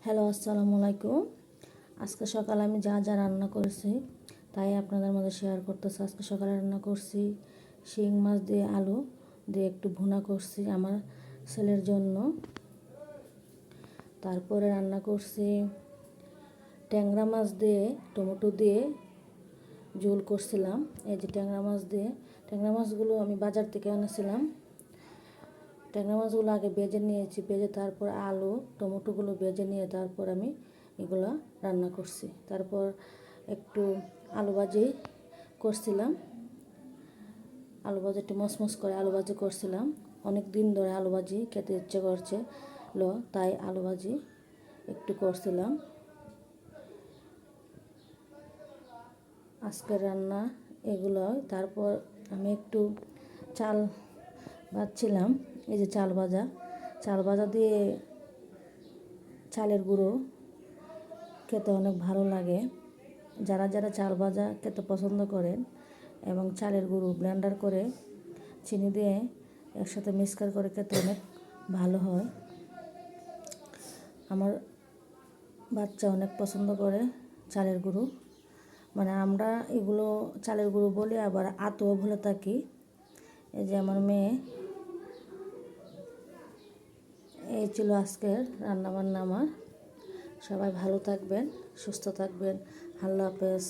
Hello, আসসালামু আলাইকুম। আজকে সকালে আমি যা যা রান্না করেছি তাই আপনাদের মধ্যে শেয়ার করতেছি। আজকে সকালে রান্না করছি শিং মাছ দিয়ে আলু দিয়ে একটু ভুনা করছি আমার ছেলের জন্য। তারপরে রান্না করছি ট্যাংরা মাছ দিয়ে টমেটো দিয়ে ঝোল করছিলাম। এই যে ট্যাংরা মাছগুলো আমি বাজার থেকে এনেছিলাম। ট্যাংরা মাছগুলো আগে ভেজে নিয়েছি, ভেজে তারপর আলু টমেটোগুলো ভেজে নিয়ে তারপর আমি এগুলো রান্না করছি। তারপর একটু আলু ভাজি করছিলাম, আলু ভাজি একটু মচমচ করে আলু ভাজি করছিলাম। অনেক দিন ধরে আলু ভাজি খেতে ইচ্ছে করছে তাই আলু ভাজি একটু করছিলাম। আজকের রান্না এগুলো। তারপর আমি একটু চাল ভাজছিলাম। এই যে চাল ভাজা দিয়ে চালের গুঁড়ো খেতে অনেক ভালো লাগে। যারা যারা চাল ভাজা খেতে পছন্দ করেন এবং চালের গুঁড়ো ব্লেন্ডার করে চিনি দিয়ে একসাথে মিক্সচার করে খেতে অনেক ভালো হয়। আমার বাচ্চা অনেক পছন্দ করে চালের গুঁড়ো, মানে আমরা এগুলো চালের গুঁড়ো বলি, আবার আতও বলে থাকি। এই যে আমার মেয়ে। এই ছিল আজকের রান্নাবান্না আমার। সবাই ভালো থাকবেন, সুস্থ থাকবেন। আল্লাহ হাফেজ।